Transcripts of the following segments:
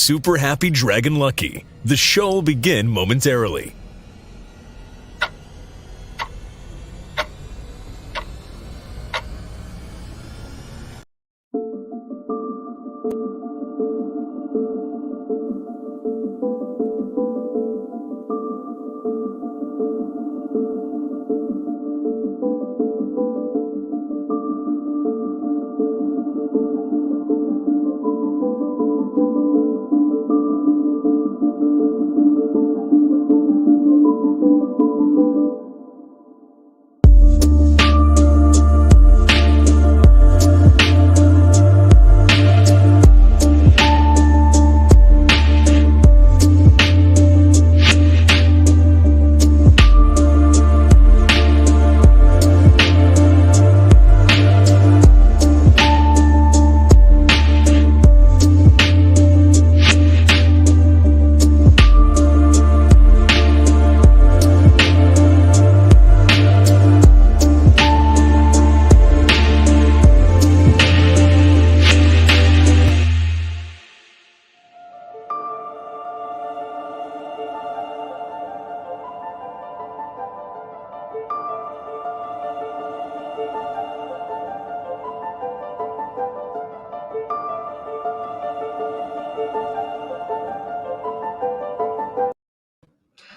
Super Happy Dragon Lucky. The show will begin momentarily.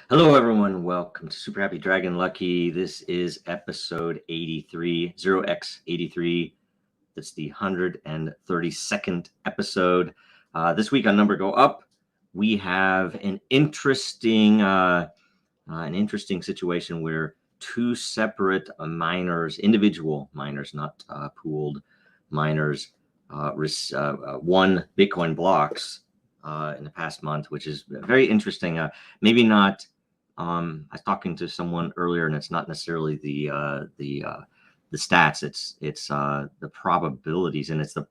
Hello, everyone. Welcome to Super Happy Dragon Lucky. This is episode 83, 0x83. That's the 132nd episode. This week on Number Go Up, we have an interesting situation where two separate miners, individual miners, not pooled miners, won Bitcoin blocks in the past month, which is very interesting. Maybe not. I was talking to someone earlier, and it's not necessarily the stats. It's the probabilities, and it's the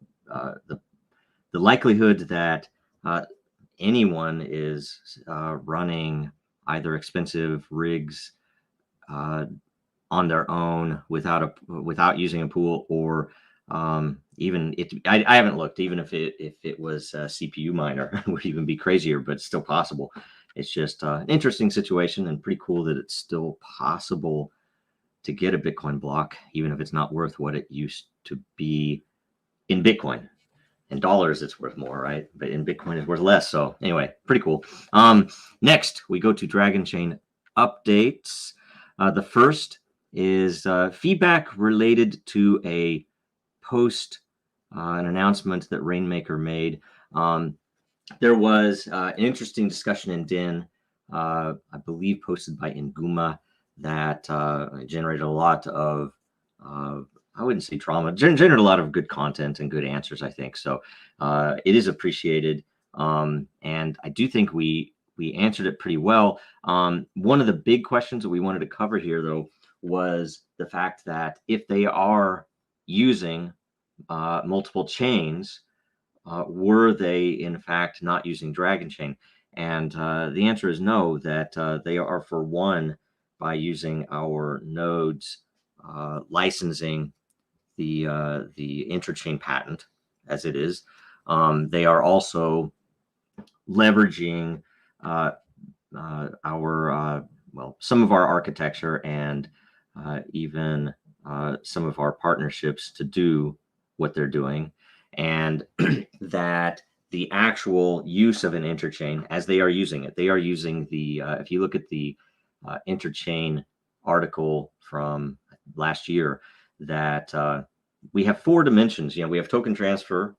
likelihood that anyone is running either expensive rigs on their own without using a pool, or even it. I haven't looked. Even if it was a CPU miner, it would even be crazier, but it's still possible. It's just an interesting situation, and pretty cool that it's still possible to get a Bitcoin block, even if it's not worth what it used to be in Bitcoin. In dollars, it's worth more, right? But in Bitcoin, it's worth less. So anyway, pretty cool. Next, we go to Dragonchain Updates. The first is feedback related to a post, an announcement that Rainmaker made. There was an interesting discussion in Den, I believe posted by Nguma, that generated a lot of, I wouldn't say drama, generated a lot of good content and good answers, I think. So it is appreciated. And I do think we answered it pretty well. One of the big questions that we wanted to cover here, though, was the fact that if they are using multiple chains, were they in fact not using Dragonchain? And the answer is no, that they are, for one, by using our nodes, licensing the interchain patent as it is. They are also leveraging some of our architecture and even some of our partnerships to do what they're doing. And that the actual use of an interchain, as they are using it, they are using the, if you look at the interchain article from last year, that we have 4 dimensions. We have token transfer,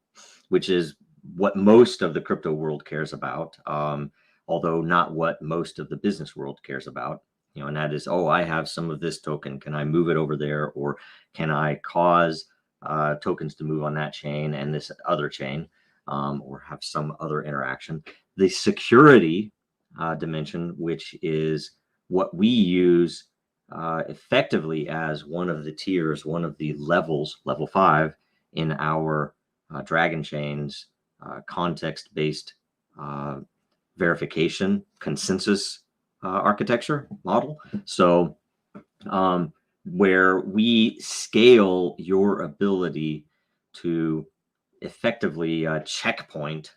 which is what most of the crypto world cares about, although not what most of the business world cares about. And that is, I have some of this token. Can I move it over there? Or can I cause tokens to move on that chain and this other chain, or have some other interaction? The security dimension, which is what we use effectively as one of the tiers, one of the levels, level 5, in our Dragonchain's context-based verification consensus architecture model. So where we scale your ability to effectively checkpoint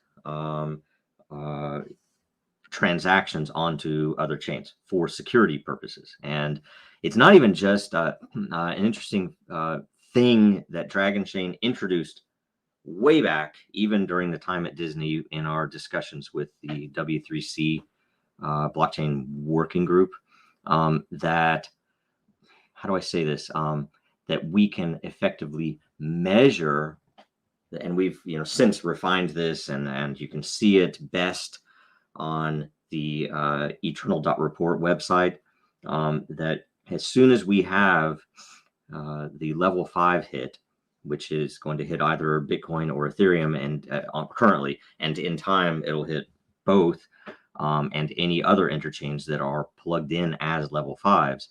transactions onto other chains for security purposes. And it's not even just an interesting thing that Dragonchain introduced way back, even during the time at Disney in our discussions with the W3C blockchain working group, that, how do I say this, that we can effectively measure, and we've since refined this, and you can see it best on the eternal.report website, that as soon as we have the level 5 hit, which is going to hit either Bitcoin or Ethereum, and currently, and in time it'll hit both, and any other interchains that are plugged in as level 5s,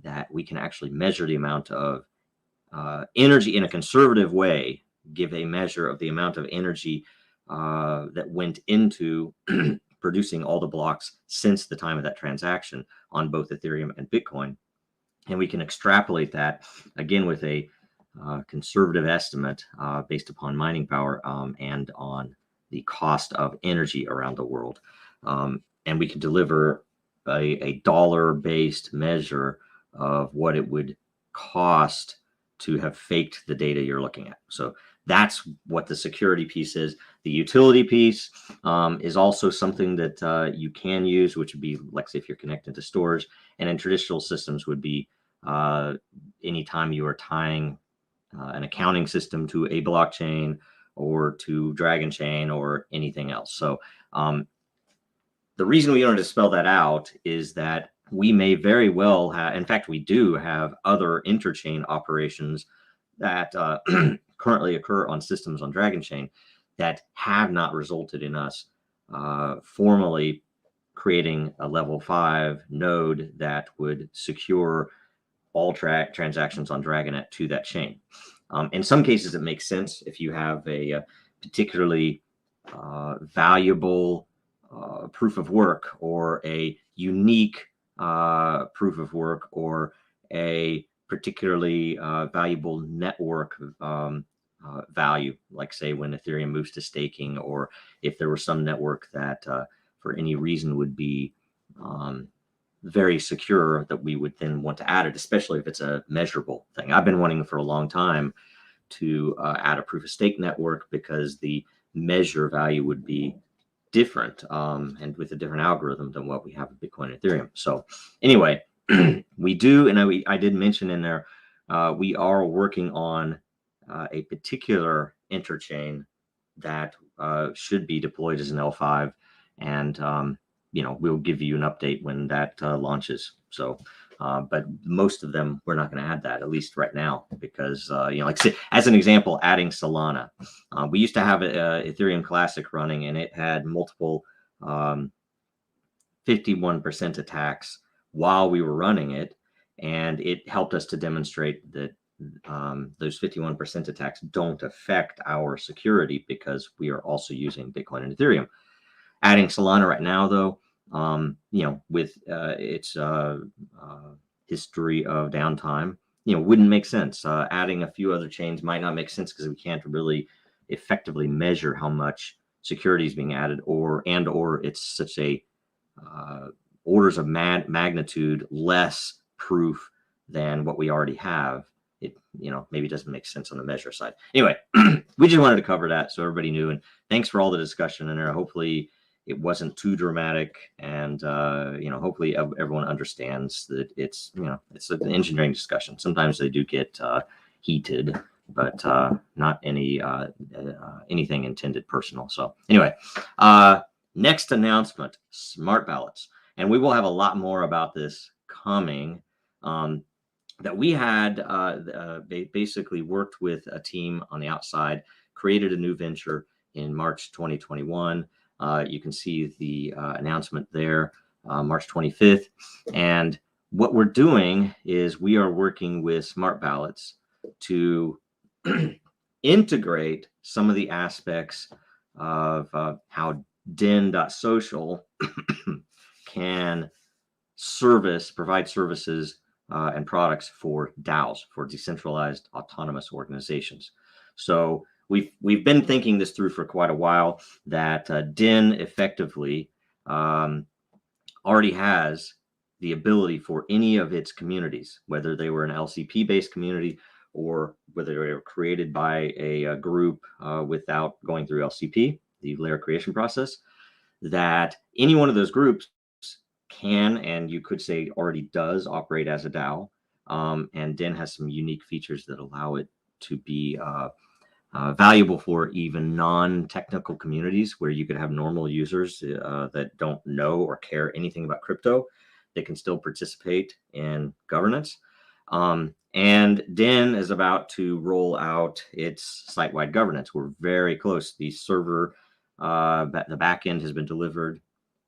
that we can actually measure the amount of energy in a conservative way, give a measure of the amount of energy that went into producing all the blocks since the time of that transaction on both Ethereum and Bitcoin. And we can extrapolate that again with a conservative estimate based upon mining power and on the cost of energy around the world. And we can deliver a dollar-based measure of what it would cost to have faked the data you're looking at. So that's what the security piece is. The utility piece is also something that you can use, which would be, like, say, if you're connected to stores, and in traditional systems would be anytime you are tying an accounting system to a blockchain or to Dragonchain or anything else. So the reason we wanted to spell that out is that we may very well have, in fact, we do have other interchain operations that currently occur on systems on Dragonchain that have not resulted in us formally creating a level 5 node that would secure all transactions on Dragonet to that chain. In some cases, it makes sense if you have a particularly valuable proof of work, or a unique proof of work, or a particularly valuable network value, like, say, when Ethereum moves to staking, or if there was some network that for any reason would be very secure, that we would then want to add it, especially if it's a measurable thing. I've been wanting for a long time to add a proof of stake network, because the measure value would be different and with a different algorithm than what we have with Bitcoin and Ethereum. So anyway, we do, and I did mention in there, we are working on a particular interchain that should be deployed as an L5, and we'll give you an update when that launches. So but most of them, we're not going to add that, at least right now, because like, say, as an example, adding Solana, we used to have Ethereum Classic running, and it had multiple 51% attacks while we were running it, and it helped us to demonstrate that those 51% attacks don't affect our security, because we are also using Bitcoin and Ethereum. Adding Solana right now, though, with its history of downtime, wouldn't make sense. Adding a few other chains might not make sense, because we can't really effectively measure how much security is being added, or it's such a orders of magnitude less proof than what we already have. It maybe doesn't make sense on the measure side. Anyway, we just wanted to cover that so everybody knew, and thanks for all the discussion in there. Hopefully it wasn't too dramatic, and hopefully everyone understands that it's it's an engineering discussion. Sometimes they do get heated, but not anything intended personal. So anyway, next announcement: smart ballots, and we will have a lot more about this coming. That we had basically worked with a team on the outside, created a new venture in March 2021. You can see the announcement there, March 25th. And what we're doing is we are working with smart ballots to integrate some of the aspects of how Den.Social can provide services and products for DAOs, for decentralized autonomous organizations. So we've been thinking this through for quite a while, that Den effectively already has the ability for any of its communities, whether they were an LCP-based community or whether they were created by a group without going through LCP, the layer creation process, that any one of those groups can, and you could say already does, operate as a DAO. And Den has some unique features that allow it to be valuable for even non-technical communities, where you could have normal users that don't know or care anything about crypto. They can still participate in governance. And Den is about to roll out its site-wide governance. We're very close. The server, the back end has been delivered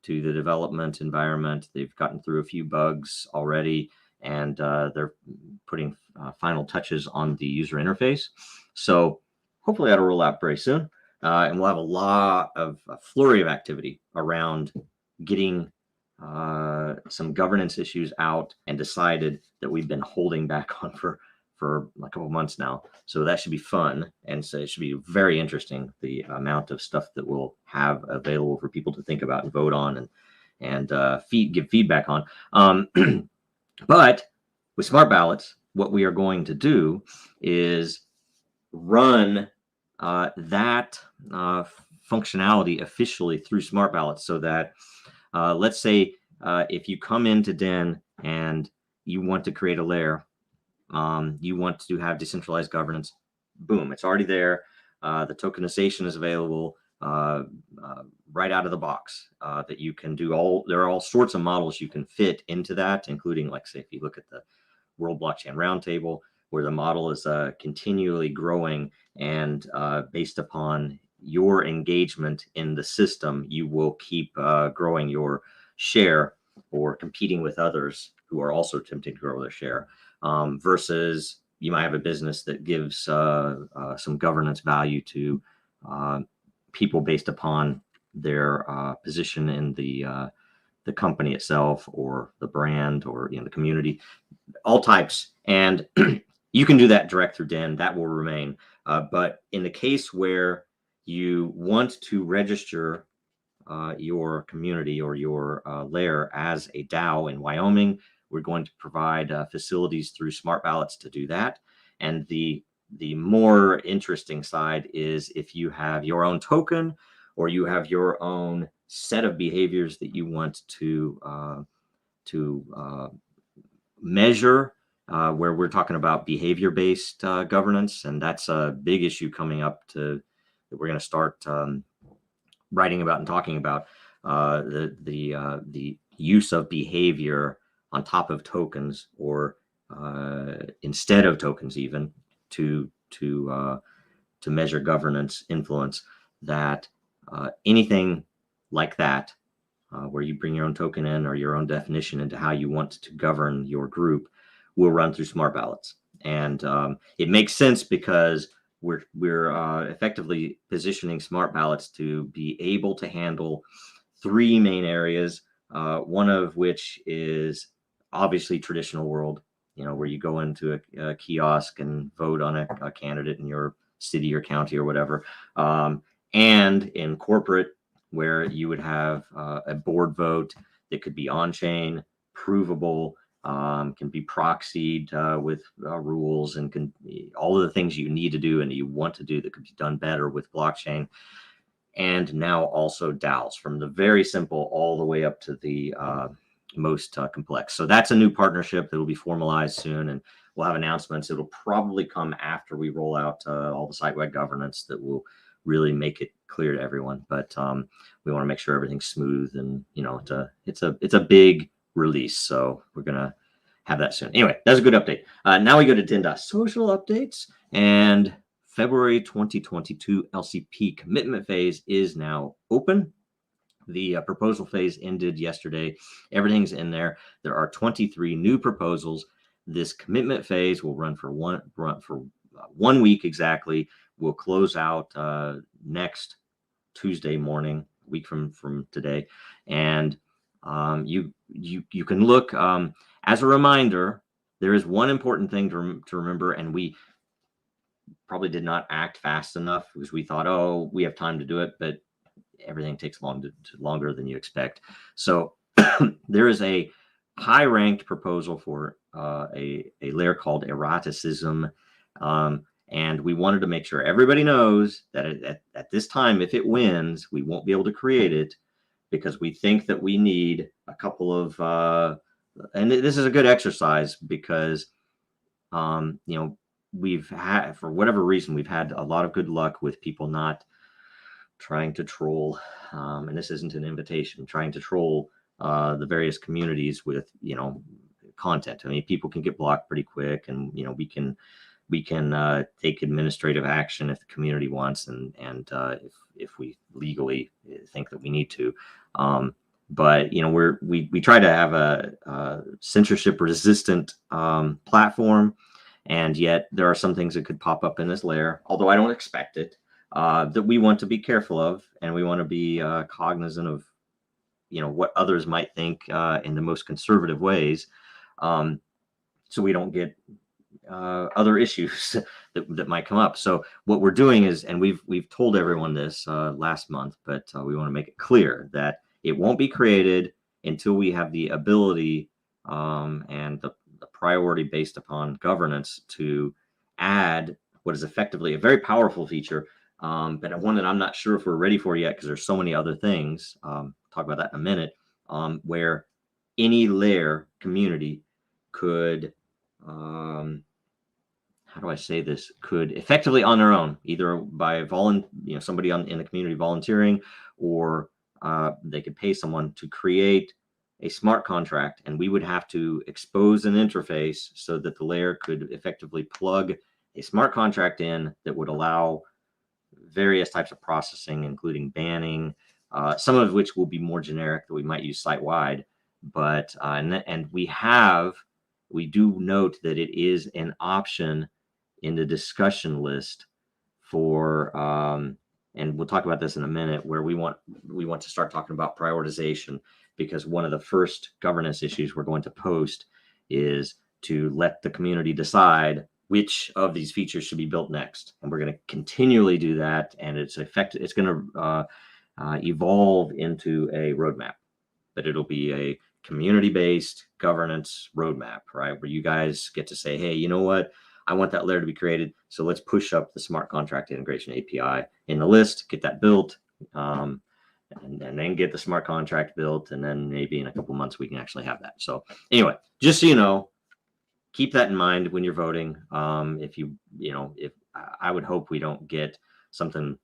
to the development environment. They've gotten through a few bugs already, and they're putting final touches on the user interface. So hopefully that'll roll out very soon. And we'll have a flurry of activity around getting some governance issues out and decided that we've been holding back on for a couple months now. So that should be fun. And so it should be very interesting, the amount of stuff that we'll have available for people to think about and vote on and give feedback on. But with smart ballots, what we are going to do is run that functionality officially through smart ballots, so that let's say if you come into Den and you want to create a layer, you want to have decentralized governance, boom, it's already there. The tokenization is available right out of the box, that you can do there are all sorts of models you can fit into that, including, like, say, if you look at the World Blockchain Roundtable, where the model is continually growing, and based upon your engagement in the system, you will keep growing your share or competing with others who are also attempting to grow their share, versus you might have a business that gives some governance value to people based upon their position in the company itself, or the brand, or the community, all types. And you can do that direct through Den. That will remain. But in the case where you want to register your community or your layer as a DAO in Wyoming, we're going to provide facilities through smart ballots to do that. And the more interesting side is if you have your own token, or you have your own set of behaviors that you want to measure, where we're talking about behavior-based governance, and that's a big issue coming up that we're going to start writing about and talking about, the use of behavior on top of tokens, or instead of tokens, even to measure governance influence. That anything like that, where you bring your own token in, or your own definition into how you want to govern your group, will run through smart ballots. And it makes sense, because we're effectively positioning smart ballots to be able to handle three main areas, one of which is obviously traditional world, where you go into a kiosk and vote on a candidate in your city or county or whatever, and in corporate, where you would have a board vote that could be on-chain, provable, can be proxied with rules, and can be all of the things you need to do and you want to do that could be done better with blockchain. And now also DAOs, from the very simple all the way up to the most complex. So that's a new partnership that will be formalized soon, and we'll have announcements. It'll probably come after we roll out all the site-wide governance that will really make it clear to everyone. But we want to make sure everything's smooth, and it's a big release, so we're gonna have that soon. Anyway, that's a good update. Now we go to Den.Social updates, and February 2022 LCP commitment phase is now open. The proposal phase ended yesterday. Everything's in there. There are 23 new proposals. This commitment phase will run for one week exactly. We'll close out next Tuesday morning, a week from today. And you can look, as a reminder, there is one important thing to remember, and probably did not act fast enough because we thought, oh, we have time to do it, but everything takes longer than you expect. So there is a high-ranked proposal for a layer called eroticism. And we wanted to make sure everybody knows that at this time, if it wins, we won't be able to create it because we think that we need a couple of, and this is a good exercise because, we've had, for whatever reason, we've had a lot of good luck with people not trying to troll, and this isn't an invitation, trying to troll the various communities with, content. I mean, people can get blocked pretty quick, and, we can take administrative action if the community wants, and if we legally think that we need to. But we try to have a censorship resistant platform, and yet there are some things that could pop up in this layer, although I don't expect it, that we want to be careful of, and we want to be cognizant of what others might think in the most conservative ways, so we don't get other issues that might come up. So what we're doing is, and we've told everyone this last month, but we want to make it clear that it won't be created until we have the ability and the priority based upon governance to add what is effectively a very powerful feature, but one that I'm not sure if we're ready for yet because there's so many other things. Talk about that in a minute, where any layer community could, how do I say this, could effectively on their own, either by somebody in the community volunteering, or they could pay someone to create a smart contract, and we would have to expose an interface so that the layer could effectively plug a smart contract in that would allow various types of processing, including banning, some of which will be more generic that we might use site-wide. But and we do note that it is an option in the discussion list for, and we'll talk about this in a minute, where we want to start talking about prioritization, because one of the first governance issues we're going to post is to let the community decide which of these features should be built next. And we're going to continually do that, and it's going to evolve into a roadmap, but it'll be a community-based governance roadmap, right? Where you guys get to say, hey, you know what? I want that layer to be created. So let's push up the smart contract integration API in the list, get that built, and then get the smart contract built. And then maybe in a couple months, we can actually have that. So anyway, just so you know, keep that in mind when you're voting. If I would hope we don't get something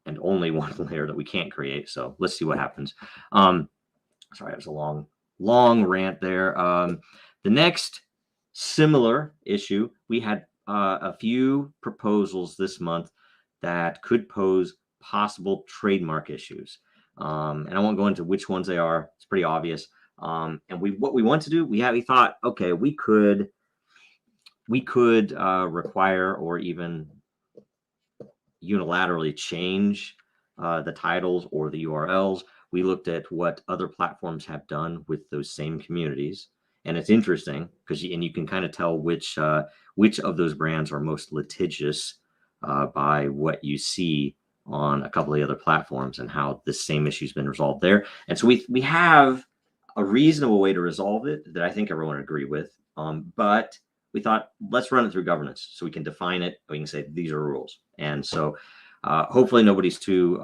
and only one layer that we can't create. So let's see what happens. Sorry, it was a long rant there. The next similar issue, we had a few proposals this month that could pose possible trademark issues. And I won't go into which ones they are. It's pretty obvious. And what we want to do, we thought, okay, we could require or even unilaterally change the titles or the URLs. We looked at what other platforms have done with those same communities, and it's interesting because you can kind of tell which of those brands are most litigious by what you see on a couple of the other platforms and how the same issue's been resolved there. And so we have a reasonable way to resolve it that I think everyone would agree with. But we thought, let's run it through governance so we can define it. We can say these are rules. And so hopefully nobody's too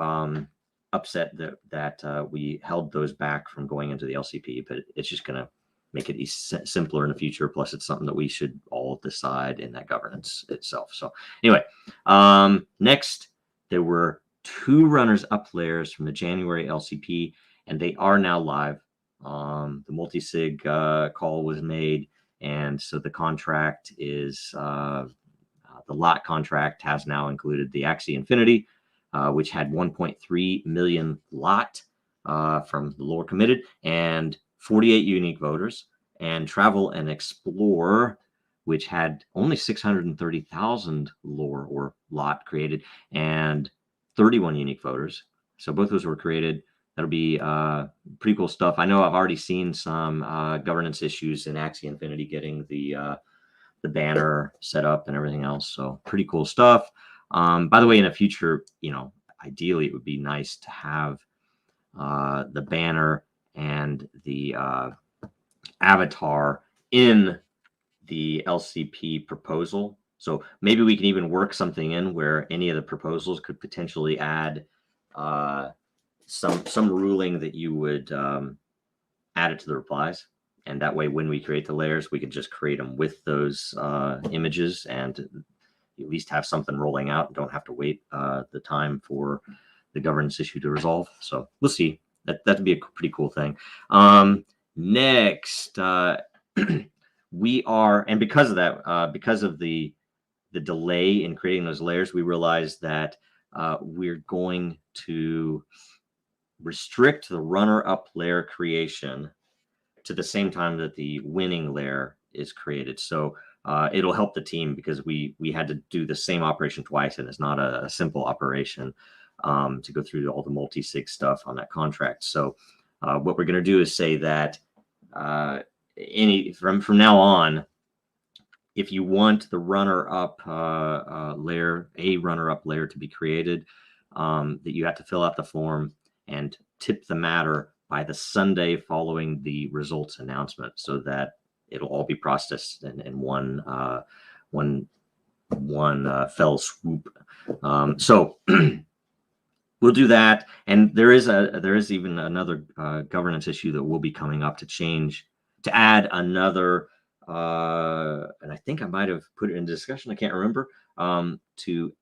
upset that we held those back from going into the LCP, but it's just going to make it simpler in the future. Plus, it's something that we should all decide in that governance itself. So anyway, next, there were 2 runners-up layers from the January LCP, and they are now live. The multi-sig call was made, and so the contract is the lot contract has now included the Axie Infinity, which had 1.3 million lot from the lore committed and 48 unique voters, and Travel and Explore, which had only 630,000 lore or lot created and 31 unique voters. So both those were created. That'll be pretty cool stuff. I know I've already seen some governance issues in Axie Infinity getting the banner set up and everything else. So pretty cool stuff. By the way, in the future, ideally it would be nice to have the banner and the avatar in the LCP proposal. So maybe we can even work something in where any of the proposals could potentially add some ruling that you would add it to the replies. And that way, when we create the layers, we could just create them with those images and at least have something rolling out and don't have to wait the time for the governance issue to resolve. So we'll see. That'd be a pretty cool thing. Next, we are, and because of that, because of the delay in creating those layers, we realized that we're going to restrict the runner-up layer creation to the same time that the winning layer is created. So it'll help the team because we had to do the same operation twice, and it's not a simple operation to go through all the multi-sig stuff on that contract. So what we're going to do is say that from now on, if you want the runner-up layer, a runner-up layer to be created, that you have to fill out the form and tip the matter by the Sunday following the results announcement, so that it'll all be processed in one fell swoop. So we'll do that, and there is even another governance issue that will be coming up to add another. And I think I might have put it in discussion. I can't remember. To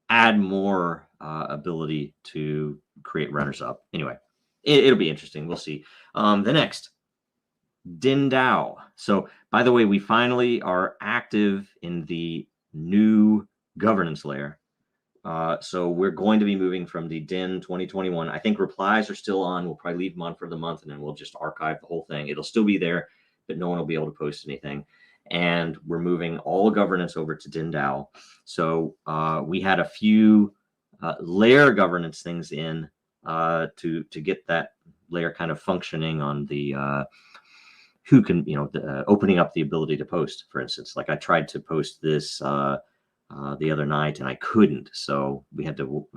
add more ability to create runners up. Anyway, it'll be interesting. We'll see. The next, DIN.DAO. So, by the way, we finally are active in the new governance layer. So we're going to be moving from the DIN 2021. I think replies are still on. We'll probably leave them on for the month, and then we'll just archive the whole thing. It'll still be there, but no one will be able to post anything. And we're moving all governance over to DIN.DAO. So we had a few layer governance things in to get that layer kind of functioning on the who can, opening up the ability to post, for instance. Like I tried to post this the other night and I couldn't, so we had to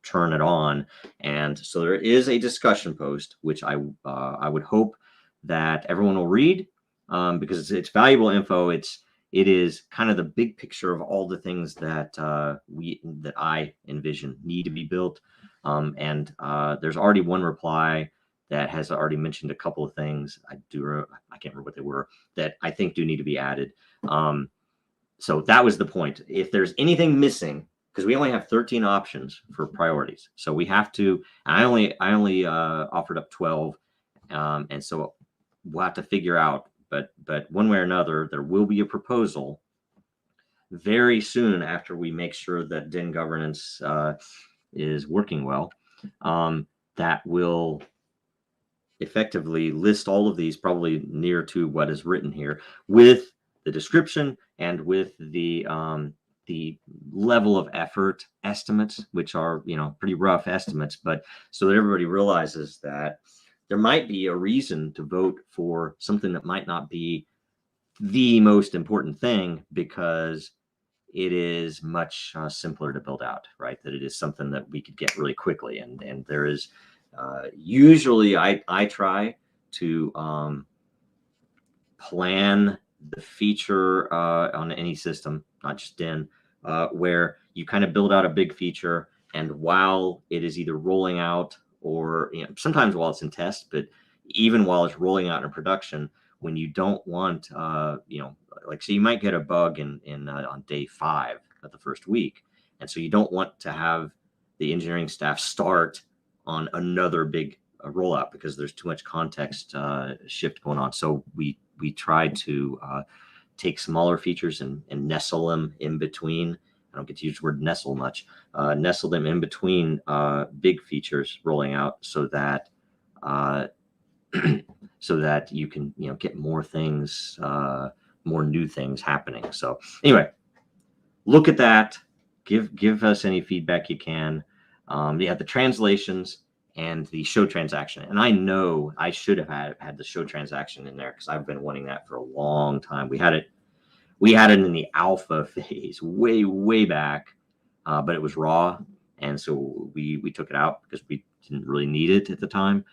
turn it on. And so there is a discussion post, which I would hope that everyone will read, because it's valuable info. It is kind of the big picture of all the things that I envision need to be built. And there's already one reply that has already mentioned a couple of things. I can't remember what they were, that I think do need to be added. So that was the point. If there's anything missing, because we only have 13 options for priorities, so we have to. I only offered up 12, and so we'll have to figure out. But one way or another, there will be a proposal very soon after we make sure that DIN governance is working well, that will effectively list all of these, probably near to what is written here, with the description and with the level of effort estimates, which are pretty rough estimates, but so that everybody realizes that there might be a reason to vote for something that might not be the most important thing, because it is much simpler to build out, right? That it is something that we could get really quickly, and there is usually I try to plan the feature on any system, not just DIN, where you kind of build out a big feature, and while it is either rolling out or sometimes while it's in test, but even while it's rolling out in production, when you don't want like, so you might get a bug on day 5 of the first week, and so you don't want to have the engineering staff start on another big rollout because there's too much context shift going on. So we tried to take smaller features and nestle them in between. I don't get to use the word nestle much. Nestle them in between big features rolling out, so that you can get more things, more new things happening. So anyway, look at that. Give us any feedback you can. The translations and the show transaction. And I know I should have had the show transaction in there, because I've been wanting that for a long time. We had it in the alpha phase way back, but it was raw. And so we took it out because we didn't really need it at the time.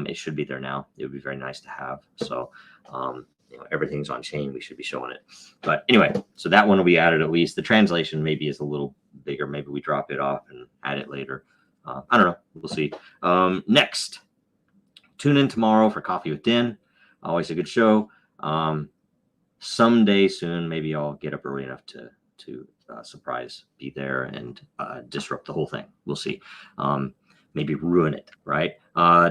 It should be there now. It would be very nice to have. So, everything's on chain. We should be showing it. But anyway, so that one will be added at least. The translation maybe is a little bigger. Maybe we drop it off and add it later. I don't know. We'll see. Next, tune in tomorrow for Coffee with Den. Always a good show. Someday soon, maybe I'll get up early enough to surprise, be there, and disrupt the whole thing. We'll see. Maybe ruin it, right?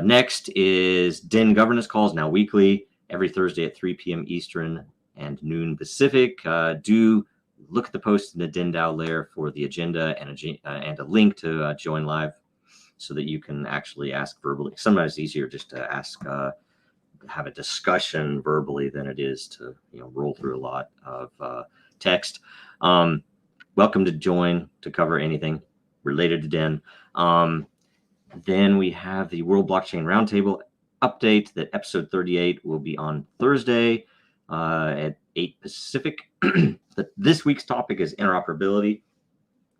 Next is Den governance calls, now weekly, every Thursday at 3 p.m. Eastern and noon Pacific. Do look at the post in the Den DAO layer for the agenda and a link to join live so that you can actually ask verbally. Sometimes it's easier just to ask, have a discussion verbally than it is to roll through a lot of text. Welcome to join to cover anything related to Den. Then we have the World Blockchain Roundtable update that episode 38 will be on Thursday at 8 Pacific. This week's topic is interoperability.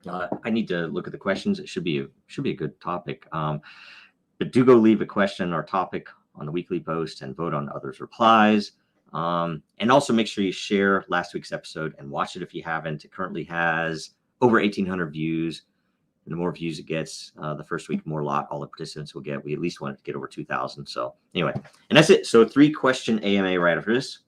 I need to look at the questions. It should be a good topic. But do go leave a question or topic on the weekly post and vote on others' replies. And also make sure you share last week's episode and watch it if you haven't. It currently has over 1,800 views. And the more views it gets, the first week, more all the participants will get. We at least want it to get over 2,000. So anyway, and that's it. So 3-question AMA right after this.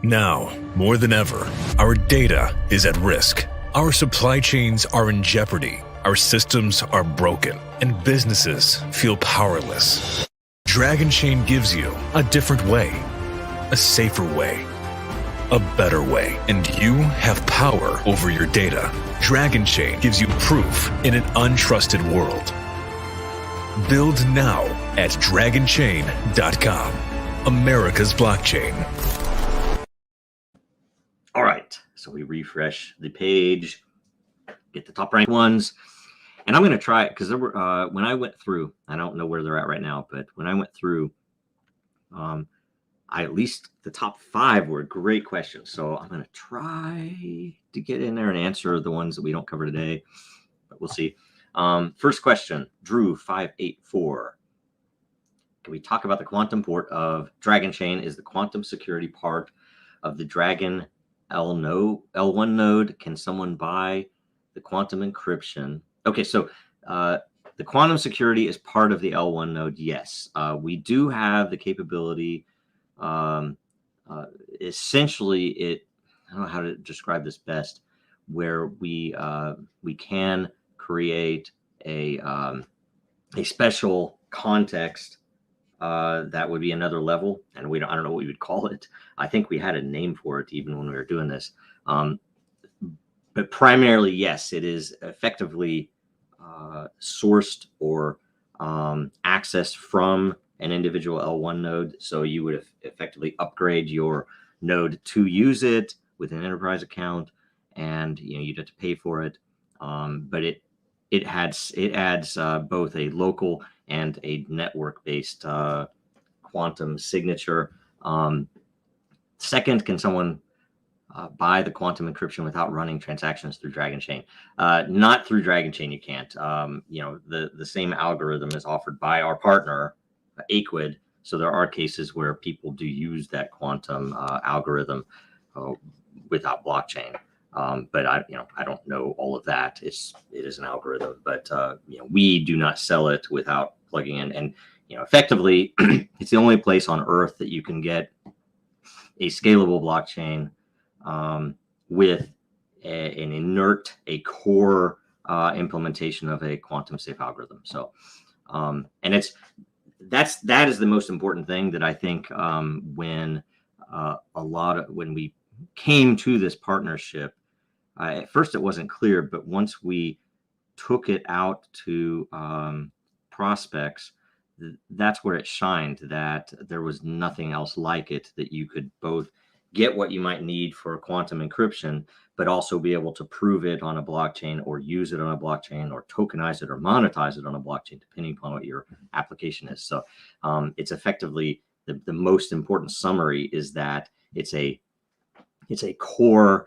Now, more than ever, our data is at risk. Our supply chains are in jeopardy. Our systems are broken, and businesses feel powerless. Dragonchain gives you a different way, a safer way, a better way, and you have power over your data. Dragonchain gives you proof in an untrusted world. Build now at Dragonchain.com, America's blockchain. All right, so we refresh the page, get the top ranked ones. And I'm going to try it because there were, when I went through, I don't know where they're at right now, but when I went through, at least the top 5 were great questions. So I'm going to try to get in there and answer the ones that we don't cover today, but we'll see. First question, Drew 584. Can we talk about the quantum port of Dragonchain? Is the quantum security part of the Dragon L1 node? Can someone buy the quantum encryption? Okay, so the quantum security is part of the L1 node. Yes, we do have the capability. Essentially, I don't know how to describe this best, where we can create a special context that would be another level, and I don't know what we would call it. I think we had a name for it even when we were doing this. But primarily, yes, it is effectively sourced or accessed from an individual L1 node. So you would effectively upgrade your node to use it with an enterprise account, and you'd have to pay for it. But it adds both a local and a network-based quantum signature. Second, can someone buy the quantum encryption without running transactions through Dragonchain? Not through Dragonchain, you can't. The same algorithm is offered by our partner, Aquid. So there are cases where people do use that quantum algorithm without blockchain. But I don't know all of that. It is an algorithm, but we do not sell it without plugging in. And effectively, it's the only place on Earth that you can get a scalable blockchain with a core implementation of a quantum safe algorithm. So, and that is the most important thing that I think when we came to this partnership, at first it wasn't clear, but once we took it out to prospects, that's where it shined, that there was nothing else like it, that you could both get what you might need for quantum encryption, but also be able to prove it on a blockchain or use it on a blockchain or tokenize it or monetize it on a blockchain, depending upon what your application is. So it's effectively the most important summary is that it's a core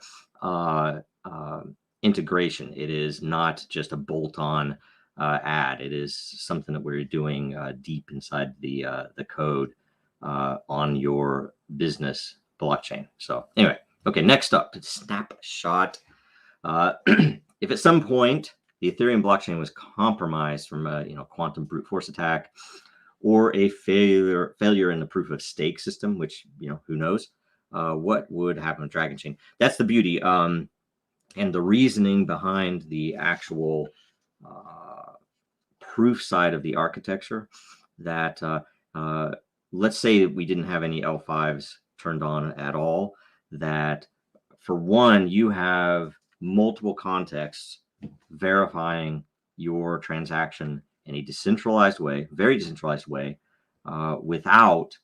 integration. It is not just a bolt-on add. It is something that we're doing deep inside the code on your business blockchain. So anyway, okay, next up, snapshot. If at some point the Ethereum blockchain was compromised from a quantum brute force attack or a failure in the proof of stake system, which who knows, what would happen with Dragonchain? That's the beauty. And the reasoning behind the actual proof side of the architecture, that let's say we didn't have any L5s turned on at all, that for one, you have multiple contexts verifying your transaction in a decentralized way, very decentralized way, without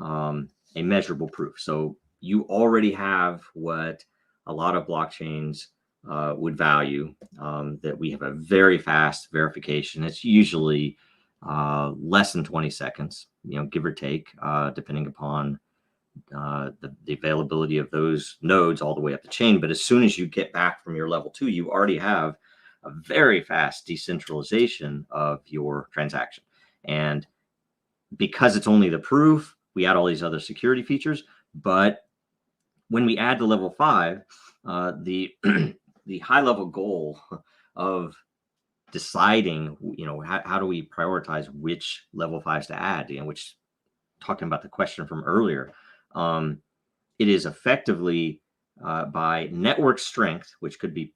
a measurable proof. So you already have what a lot of blockchains would value, that we have a very fast verification. It's usually less than 20 seconds, give or take, depending upon the availability of those nodes all the way up the chain. But as soon as you get back from your level 2, you already have a very fast decentralization of your transaction. And because it's only the proof, we add all these other security features. But when we add to level 5, the the high level goal of deciding, how do we prioritize which level 5s to add, which, talking about the question from earlier, it is effectively by network strength, which could be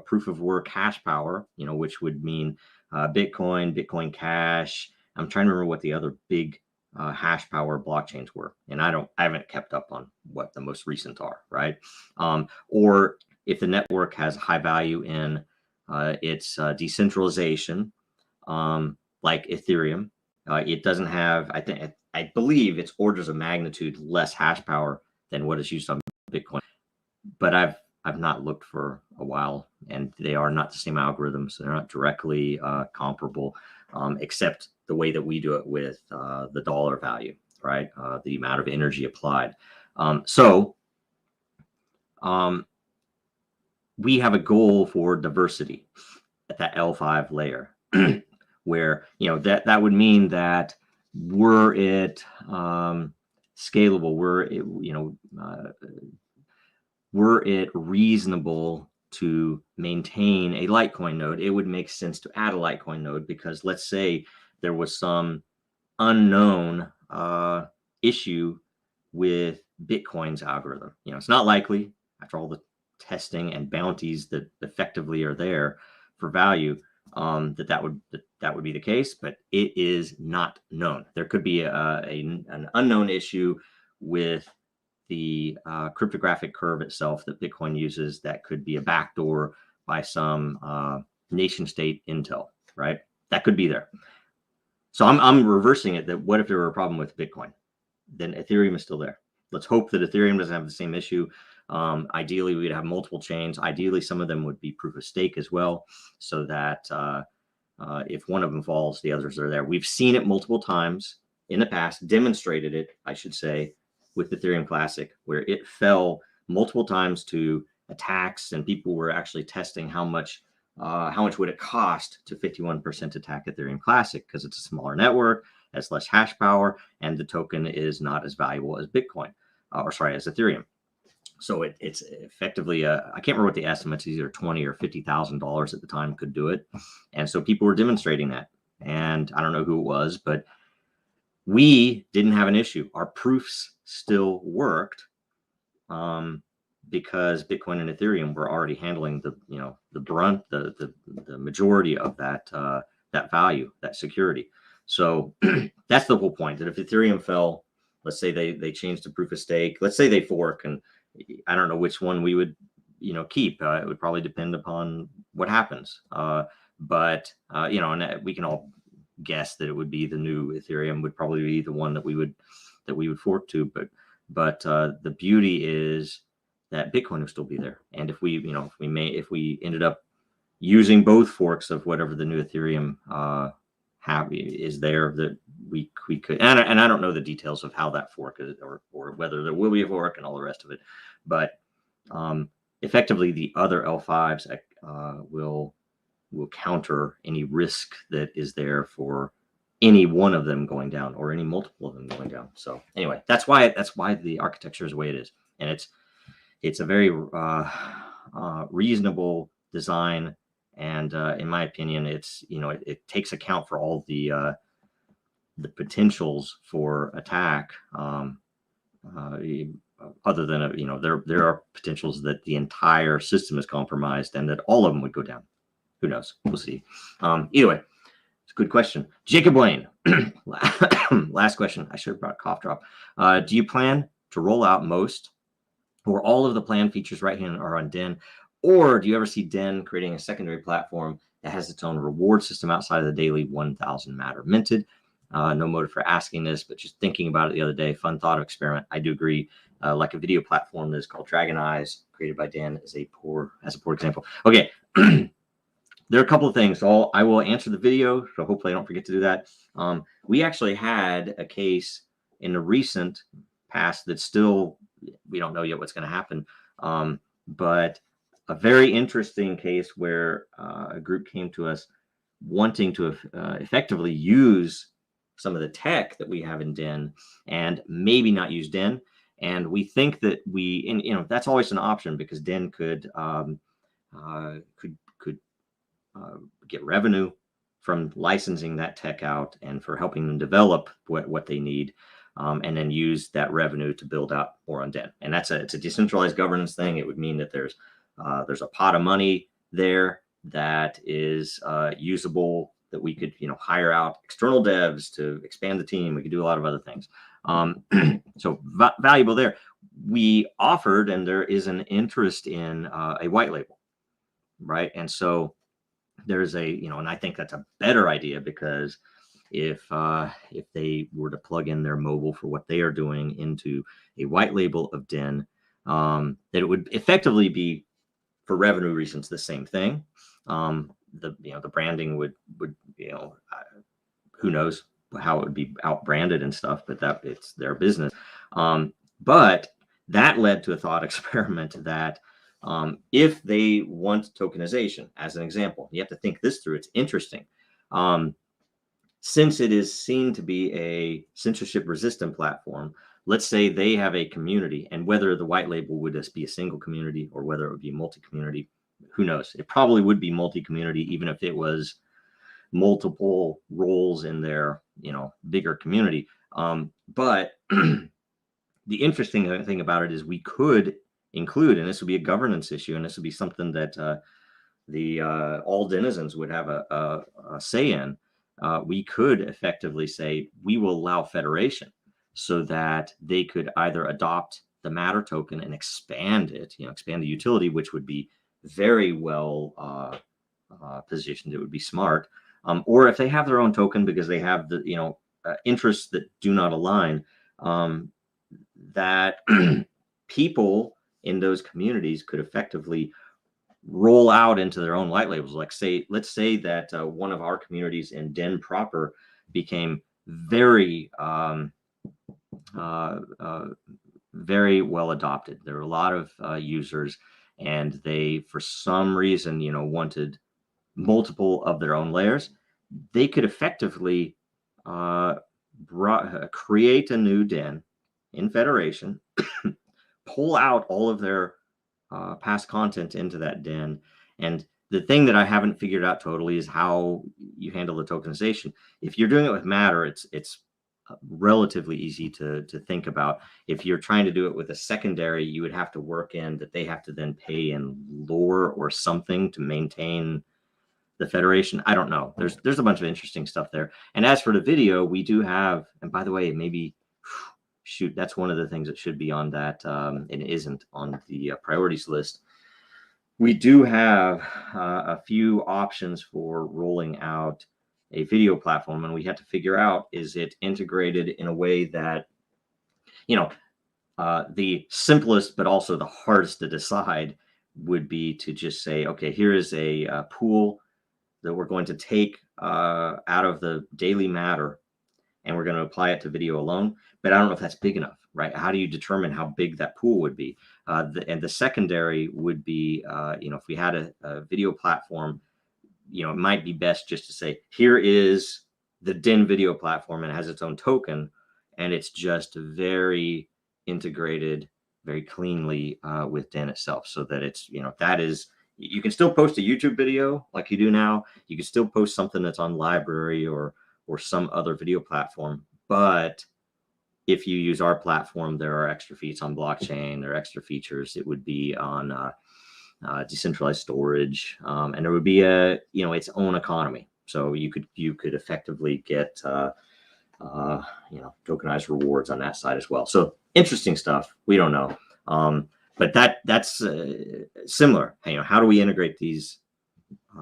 proof of work hash power, which would mean Bitcoin Cash. I'm trying to remember what the other big hash power blockchains were, and I haven't kept up on what the most recent are, right? Or if the network has high value in its decentralization, like Ethereum, it doesn't have, I believe it's orders of magnitude less hash power than what is used on Bitcoin. But I've not looked for a while, and they are not the same algorithms. They're not directly comparable, except the way that we do it with the dollar value, right? The amount of energy applied. We have a goal for diversity at that L5 layer, where that would mean that were it scalable, were it reasonable to maintain a Litecoin node, it would make sense to add a Litecoin node, because let's say there was some unknown issue with Bitcoin's algorithm. It's not likely, after all the testing and bounties that effectively are there for value, that would be the case, but it is not known. There could be an unknown issue with the cryptographic curve itself that Bitcoin uses, that could be a backdoor by some nation state intel, right? That could be there. So I'm reversing it, that what if there were a problem with Bitcoin? Then Ethereum is still there. Let's hope that Ethereum doesn't have the same issue. Ideally, we'd have multiple chains. Ideally, some of them would be proof of stake as well, so that if one of them falls, the others are there. We've seen it multiple times in the past, demonstrated it, I should say, with Ethereum Classic, where it fell multiple times to attacks, and people were actually testing how much would it cost to 51% attack Ethereum Classic, because it's a smaller network, has less hash power, and the token is not as valuable as Bitcoin, as Ethereum. So it's effectively I can't remember what the estimates, either $20,000 or $50,000 at the time could do it, and so people were demonstrating that, and I don't know who it was, but we didn't have an issue. Our proofs still worked, because Bitcoin and Ethereum were already handling the brunt, the majority of that value, that security. So that's the whole point. That if Ethereum fell, let's say they changed to proof of stake, let's say they fork, and I don't know which one we would keep. It would probably depend upon what happens. And we can all guess that it would be the new Ethereum would probably be the one that we would fork to. But the beauty is that Bitcoin will still be there. And if we ended up using both forks of whatever the new Ethereum is there, that we could, and I don't know the details of how that fork is, or whether there will be a fork and all the rest of it, but effectively the other L5s will counter any risk that is there for any one of them going down or any multiple of them going down. So anyway, that's why the architecture is the way it is, and it's a very reasonable design. And in my opinion, it's it takes account for all the potentials for attack. Other than there are potentials that the entire system is compromised and that all of them would go down. Who knows? We'll see. Either way, it's a good question. Jacob Wayne, last question. I should have brought a cough drop. Do you plan to roll out most or all of the planned features right hand are on Den? Or do you ever see Den creating a secondary platform that has its own reward system outside of the daily 1,000 matter minted? No motive for asking this, but just thinking about it the other day, fun thought experiment. I do agree. Like a video platform that is called Dragon Eyes, created by Dan, as a poor example. Okay. There are a couple of things. So I will answer the video, so hopefully I don't forget to do that. We actually had a case in the recent past that still, we don't know yet what's going to happen, but a very interesting case where a group came to us wanting to effectively use some of the tech that we have in Den and maybe not use Den. And we think that that's always an option, because Den could get revenue from licensing that tech out and for helping them develop what they need, and then use that revenue to build out more on Den. And it's a decentralized governance thing. It would mean that there's a pot of money there that is usable, that we could hire out external devs to expand the team. We could do a lot of other things. So valuable there. We offered, and there is an interest in a white label, right? And so there's and I think that's a better idea, because if they were to plug in their mobile for what they are doing into a white label of Den, that it would effectively be, for revenue reasons, the same thing. The branding would who knows how it would be out branded and stuff, but it's their business. But that led to a thought experiment that if they want tokenization, as an example, you have to think this through. It's interesting. Since it is seen to be a censorship resistant platform, let's say they have a community, and whether the white label would just be a single community or whether it would be multi-community, who knows? It probably would be multi-community, even if it was multiple roles in their bigger community. But the interesting thing about it is we could include, and this would be a governance issue, and this would be something that all denizens would have a say in. We could effectively say we will allow federation, so that they could either adopt the Matter token and expand it, expand the utility, which would be very well positioned. It would be smart. Or if they have their own token because they have the interests that do not align, that people in those communities could effectively roll out into their own white labels. Let's say that one of our communities in Den proper became very very well adopted. There were a lot of users, and they, for some reason, wanted multiple of their own layers. They could effectively create a new Den in Federation, pull out all of their past content into that Den. And the thing that I haven't figured out totally is how you handle the tokenization. If you're doing it with Matter, it's relatively easy to think about. If you're trying to do it with a secondary, you would have to work in that they have to then pay in lore or something to maintain the Federation. I don't know. There's a bunch of interesting stuff there. And as for the video, we do have, and by the way, maybe shoot, that's one of the things that should be on that, and isn't on the priorities list. We do have a few options for rolling out a video platform, and we have to figure out, is it integrated in a way that, the simplest but also the hardest to decide would be to just say, okay, here is a pool that we're going to take out of the daily Matter, and we're going to apply it to video alone. But I don't know if that's big enough, right? How do you determine how big that pool would be? And the secondary would be, if we had a video platform, it might be best just to say, here is the Den video platform, and it has its own token, and it's just very integrated, very cleanly with Den itself, so that it's, that is, you can still post a YouTube video like you do now. You can still post something that's on Library or some other video platform. But if you use our platform, there are extra features on blockchain. There are extra features. It would be on decentralized storage, and there would be its own economy. So you could effectively get tokenized rewards on that side as well. So interesting stuff. We don't know. But that's similar. How do we integrate these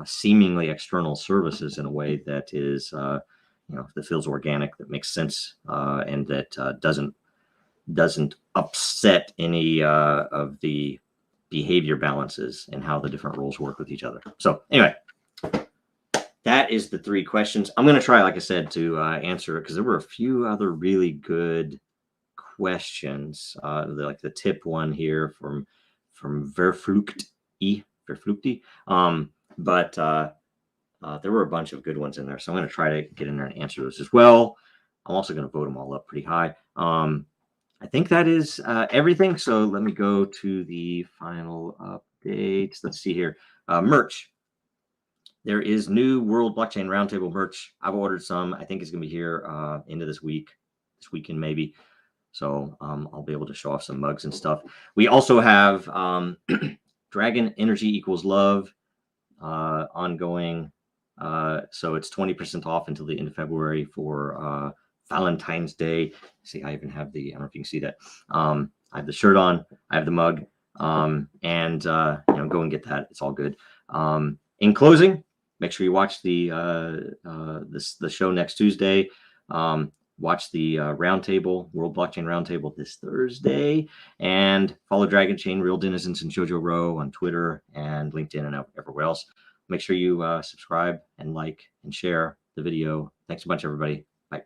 seemingly external services in a way that is, that feels organic, that makes sense, and that doesn't upset any of the behavior balances and how the different roles work with each other. So anyway, that is the 3 questions. I'm going to try, like I said, to answer it, because there were a few other really good questions, like the tip one here from Verflucht. But there were a bunch of good ones in there, so I'm going to try to get in there and answer those as well. I'm also going to vote them all up pretty high. I think that is everything. So let me go to the final updates. Let's see here. Merch. There is new World Blockchain Roundtable merch. I've ordered some. I think it's going to be here into this weekend maybe. So I'll be able to show off some mugs and stuff. We also have Dragon Energy Equals Love ongoing. So it's 20% off until the end of February for Valentine's Day. See, I even have I don't know if you can see that. I have the shirt on. I have the mug. And go and get that. It's all good. In closing, make sure you watch the show next Tuesday. Watch the roundtable, World Blockchain Roundtable this Thursday, and follow Dragonchain, Real Denizens, and Jojo Row on Twitter and LinkedIn and everywhere else. Make sure you subscribe and like and share the video. Thanks a bunch, everybody. Bye.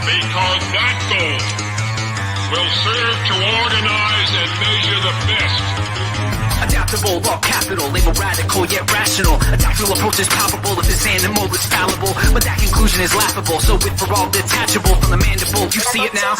Because that goal will serve to organize and measure the best. Adaptable, raw capital, label radical yet rational. A tactical approach is palpable if this animal is fallible. But that conclusion is laughable, so with for all detachable from the mandible, you see it now.